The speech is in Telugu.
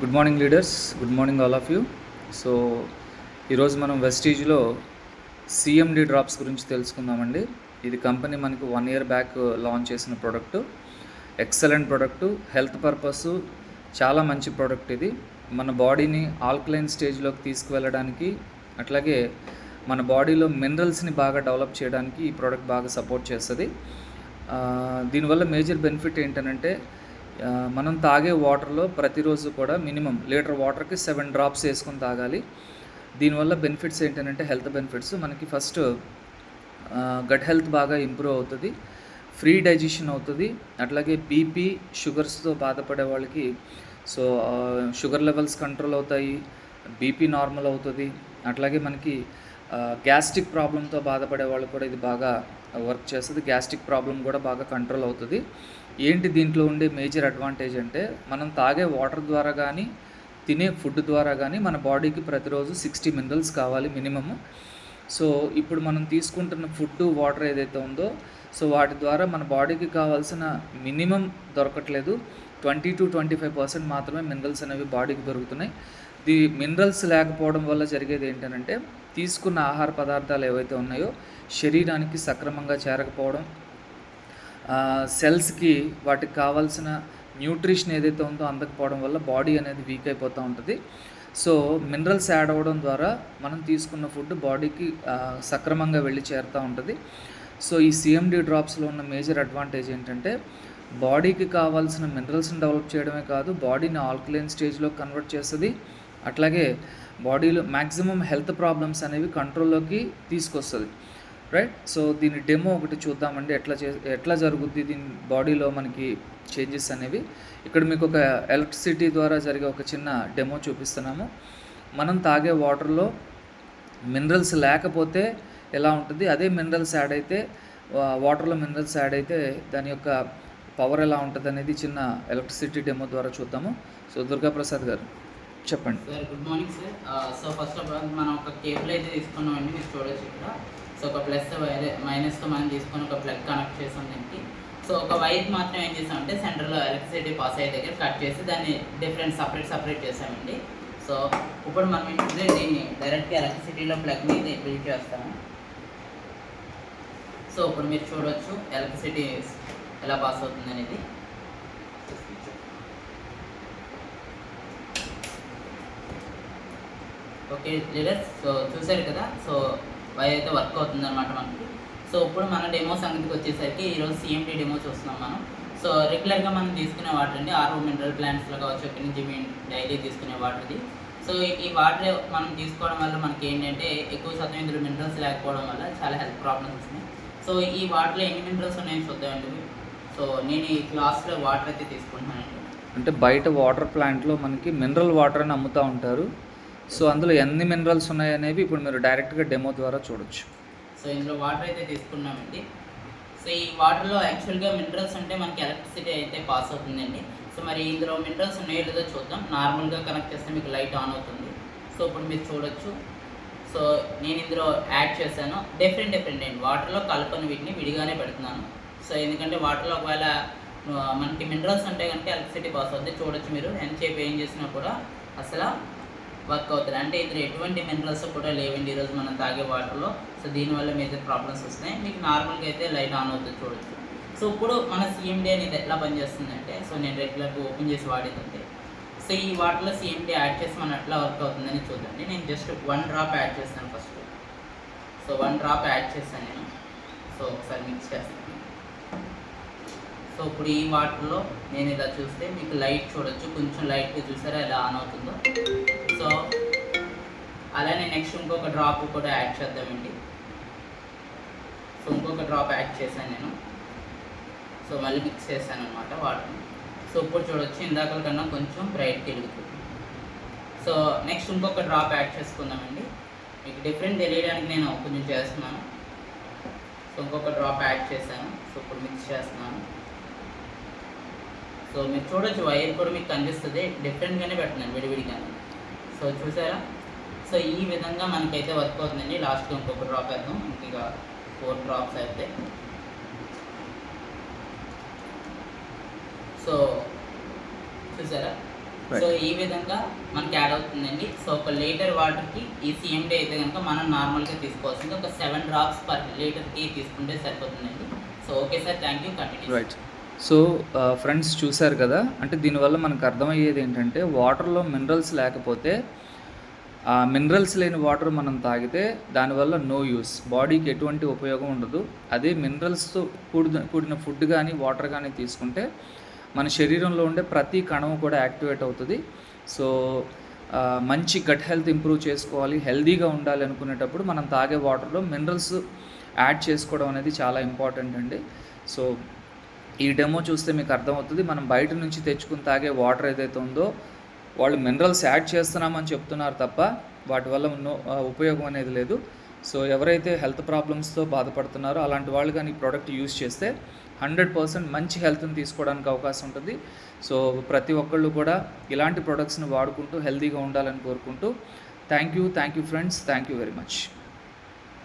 Good morning leaders, good morning all of you. So ఈరోజు మనం వెస్టీజ్లో సిఎండి డ్రాప్స్ గురించి తెలుసుకుందామండి. ఇది కంపెనీ మనకు 1 year బ్యాక్ లాంచ్ చేసిన product. Excellent product, health purpose చాలా మంచి ప్రోడక్ట్. ఇది మన బాడీని ఆల్కలైన్ స్టేజ్లోకి తీసుకువెళ్ళడానికి, అట్లాగే మన బాడీలో మినరల్స్ని బాగా డెవలప్ చేయడానికి ఈ ప్రోడక్ట్ బాగా సపోర్ట్ చేస్తుంది. దీనివల్ల మేజర్ బెనిఫిట్ ఏంటంటే మనం తాగే వాటర్లో ప్రతిరోజు కూడా మినిమం లీటర్ వాటర్కి 7 drops వేసుకొని తాగాలి. దీనివల్ల బెనిఫిట్స్ ఏంటంటే హెల్త్ బెనిఫిట్స్ మనకి ఫస్ట్ గట్ హెల్త్ బాగా ఇంప్రూవ్ అవుతుంది, ఫ్రీ డైజెషన్ అవుతుంది. అట్లాగే బీపీ షుగర్స్తో బాధపడే వాళ్ళకి షుగర్ లెవెల్స్ కంట్రోల్ అవుతాయి, బీపీ నార్మల్ అవుతుంది. అట్లాగే మనకి గ్యాస్ట్రిక్ ప్రాబ్లంతో బాధపడే వాళ్ళు కూడా ఇది బాగా వర్క్ చేస్తుంది. గ్యాస్ట్రిక్ ప్రాబ్లం కూడా బాగా కంట్రోల్ అవుతుంది. ఏంటి దీంట్లో ఉండే మేజర్ అడ్వాంటేజ్ అంటే మనం తాగే వాటర్ ద్వారా కానీ తినే ఫుడ్ ద్వారా కానీ మన బాడీకి ప్రతిరోజు 60 minerals కావాలి మినిమము. సో ఇప్పుడు మనం తీసుకుంటున్న ఫుడ్ వాటర్ ఏదైతే ఉందో వాటి ద్వారా మన బాడీకి కావాల్సిన మినిమం దొరకట్లేదు. 20 to 25% మాత్రమే మినరల్స్ అనేవి బాడీకి దొరుకుతున్నాయి. మినరల్స్ లేకపోవడం వల్ల జరిగేది ఏంటంటే తీసుకున్న ఆహార పదార్థాలు ఏవైతే ఉన్నాయో శరీరానికి సక్రమంగా చేరకపోవడం, సెల్స్కి వాటికి కావాల్సిన న్యూట్రిషన్ ఏదైతే ఉందో అందకపోవడం వల్ల బాడీ అనేది వీక్ అయిపోతూ ఉంటుంది. సో మినరల్స్ యాడ్ అవ్వడం ద్వారా మనం తీసుకున్న ఫుడ్ బాడీకి సక్రమంగా వెళ్ళి చేరుతూ ఉంటుంది. సో ఈ సిఎండి డ్రాప్స్లో ఉన్న మేజర్ అడ్వాంటేజ్ ఏంటంటే బాడీకి కావాల్సిన మినరల్స్ని డెవలప్ చేయడమే కాదు, బాడీని ఆల్కలైన్ స్టేజ్లో కన్వర్ట్ చేస్తుంది. అట్లాగే బాడీలో మ్యాక్సిమం హెల్త్ ప్రాబ్లమ్స్ అనేవి కంట్రోల్లోకి తీసుకొస్తుంది, రైట్. సో దీని డెమో ఒకటి చూద్దామండి, ఎట్లా జరుగుద్ది దీని బాడీలో మనకి చేంజెస్ అనేవి. ఇక్కడ మీకు ఒక ఎలక్ట్రిసిటీ ద్వారా జరిగే ఒక చిన్న డెమో చూపిస్తున్నాము. మనం తాగే వాటర్లో మినరల్స్ లేకపోతే ఎలా ఉంటుంది, అదే మినరల్స్ యాడ్ అయితే వాటర్లో మినరల్స్ యాడ్ అయితే దాని యొక్క పవర్ ఎలా ఉంటుంది అనేది చిన్న ఎలక్ట్రిసిటీ డెమో ద్వారా చూద్దాము. సో దుర్గాప్రసాద్ గారు చెప్పండి. Sir good morning sir. So first of all మనం ఒక కేబుల్ అయితే తీసుకున్నామండి, మీరు చూడొచ్చు ఇక్కడ. సో ఒక ప్లస్ మైనస్తో మనం తీసుకొని ఒక ప్లగ్ కనెక్ట్ చేసాం దీనికి. సో ఒక వైర్ మాత్రం ఏం చేసామంటే సెంటర్లో ఎలక్ట్రిసిటీ పాస్ అయ్యే దగ్గర కట్ చేసి దాన్ని డిఫరెంట్ సపరేట్ చేసామండి. సో ఇప్పుడు మనం ఏంటంటే దీన్ని డైరెక్ట్గా ఎలక్ట్రిసిటీలో ప్లగ్ని బిల్డ్ చేస్తాము. సో ఇప్పుడు మీరు చూడవచ్చు ఎలక్ట్రిసిటీ ఎలా పాస్ అవుతుంది అనేది. ఓకే లీడర్స్, సో చూసారు కదా. సో వైర్ అయితే వర్క్ అవుతుంది అనమాట మనకి. సో ఇప్పుడు మన డెమో సంగతికి వచ్చేసరికి ఈరోజు సిఎండి డెమో చూస్తున్నాం మనం. సో రెగ్యులర్గా మనం తీసుకునే వాటర్ అండి, ఆర్ఓ మినరల్ ప్లాంట్స్లో కావచ్చు, ఇక్కడి నుంచి మేము డైలీ తీసుకునే వాటర్ ఇది. సో ఈ వాటర్ మనం తీసుకోవడం వల్ల మనకి ఏంటంటే ఎక్కువ శాతం ఇందులో మినరల్స్ లేకపోవడం వల్ల చాలా హెల్త్ ప్రాబ్లమ్స్ వస్తున్నాయి. సో ఈ వాటర్లో ఎన్ని మినరల్స్ ఉన్నాయని చూద్దామండి. సో నేను ఈ గ్లాస్లో వాటర్ అయితే తీసుకుంటున్నానండి. అంటే బయట వాటర్ ప్లాంట్లో మనకి మినరల్ వాటర్ అని అమ్ముతూ ఉంటారు. సో అందులో ఎన్ని మినరల్స్ ఉన్నాయనేవి ఇప్పుడు మీరు డైరెక్ట్గా డెమో ద్వారా చూడొచ్చు. సో ఇందులో వాటర్ అయితే తీసుకున్నామండి. సో ఈ వాటర్లో యాక్చువల్గా మినరల్స్ అంటే మనకి ఎలక్ట్రిసిటీ అయితే పాస్ అవుతుందండి. సో మరి ఇందులో మినరల్స్ ఉన్నాయో లేదో చూద్దాం. నార్మల్గా కనెక్ట్ చేస్తే మీకు లైట్ ఆన్ అవుతుంది. సో ఇప్పుడు మీరు చూడొచ్చు. సో నేను ఇందులో యాడ్ చేశాను డిఫరెంట్ అండి, వాటర్లో కలపని వీటిని విడిగానే పెడుతున్నాను. సో ఎందుకంటే వాటర్లో ఒకవేళ మనకి మినరల్స్ అంటే కనుక ఎలక్ట్రిసిటీ పాస్ అవుతుంది. చూడొచ్చు మీరు ఎంతసేపు ఏం చేసినా కూడా అసలు వర్క్ అవుతుంది. అంటే ఇందులో ఎటువంటి మినరల్స్ కూడా లేవండి ఈరోజు మనం తాగే వాటర్లో. సో దీనివల్ల మేజర్ ప్రాబ్లమ్స్ వస్తున్నాయి. మీకు నార్మల్గా అయితే లైట్ ఆన్ అవుతుంది చూడొచ్చు. సో ఇప్పుడు మన సిఎండి అనేది ఎట్లా పనిచేస్తుందంటే, సో నేను రెగ్యులర్గా ఓపెన్ చేసి వాడేదంటే, సో ఈ వాటర్లో సిఎండి యాడ్ చేసి మనం ఎట్లా వర్క్ అవుతుందని చూద్దండి. నేను జస్ట్ 1 drop యాడ్ చేస్తాను ఫస్ట్. సో 1 drop యాడ్ చేస్తాను నేను. సో ఒకసారి మిక్స్ చేస్తాను. సో ఇప్పుడు ఈ వాటర్లో నేను ఇలా చూస్తే మీకు లైట్ చూడొచ్చు, కొంచెం లైట్గా చూసారా ఎలా ఆన్ అవుతుందో. సో అలానే నెక్స్ట్ ఇంకొక డ్రాప్ కూడా యాడ్ చేద్దామండి. సో ఇంకొక డ్రాప్ యాడ్ చేశాను నేను. సో మళ్ళీ మిక్స్ చేశాను అనమాట వాటర్ని. సో ఇప్పుడు చూడొచ్చు ఇందాకల కన్నా కొంచెం బ్రైట్గా వెలుగుతుంది. సో నెక్స్ట్ ఇంకొక డ్రాప్ యాడ్ చేసుకుందామండి. మీకు డిఫరెంట్ తెలియడానికి నేను కొంచెం చేస్తున్నాను. సో ఇంకొక డ్రాప్ యాడ్ చేశాను. సో ఇప్పుడు మిక్స్ చేస్తున్నాను. సో మీరు చూడొచ్చు వైర్ కూడా మీకు కనిపిస్తుంది, డిఫరెంట్గానే పెడుతున్నాను విడివిడిగానే. సో చూసారా. సో ఈ విధంగా మనకైతే వర్క్ అవుతుందండి. లాస్ట్గా ఇంకొక డ్రాప్ వేద్దాం, ఇంకా 4 drops అయితే. సో చూసారా. సో ఈ విధంగా మనకి యాడ్ అవుతుందండి. సో ఒక లీటర్ వాటర్కి ఈ CMD అయితే కనుక మనం నార్మల్గా తీసుకోవాల్సింది ఒక 7 డ్రాప్స్ పర్ లీటర్కి తీసుకుంటే సరిపోతుందండి. So okay sir, thank you, continue. Right. So friends చూశారు కదా, అంటే దీనివల్ల మనకు అర్థమయ్యేది ఏంటంటే వాటర్లో మినరల్స్ లేకపోతే ఆ మినరల్స్ లేని వాటర్ మనం తాగితే దానివల్ల నో యూస్, బాడీకి ఎటువంటి ఉపయోగం ఉండదు. అదే మినరల్స్తో కూడిన ఫుడ్ కానీ వాటర్ కానీ తీసుకుంటే మన శరీరంలో ఉండే ప్రతి కణం కూడా యాక్టివేట్ అవుతుంది. సో మంచి గట్ హెల్త్ ఇంప్రూవ్ చేసుకోవాలి, హెల్దీగా ఉండాలి అనుకునేటప్పుడు మనం తాగే వాటర్లో మినరల్స్ యాడ్ చేసుకోవడం అనేది చాలా ఇంపార్టెంట్ అండి. సో ఈ డెమో చూస్తే మీకు అర్థమవుతుంది, మనం బయట నుంచి తెచ్చుకుని తాగే వాటర్ ఏదైతే ఉందో వాళ్ళు మినరల్స్ యాడ్ చేస్తున్నామని చెప్తున్నారు తప్ప వాటి వల్ల ఉపయోగం అనేది లేదు. సో ఎవరైతే హెల్త్ ప్రాబ్లమ్స్తో బాధపడుతున్నారో అలాంటి వాళ్ళు కానీ ఈ ప్రోడక్ట్ యూజ్ చేస్తే 100% మంచి హెల్త్ని తీసుకోవడానికి అవకాశం ఉంటుంది. సో ప్రతి ఒక్కళ్ళు కూడా ఇలాంటి ప్రొడక్ట్స్ని వాడుకుంటూ హెల్తీగా ఉండాలని కోరుకుంటూ thank you friends, thank you very much.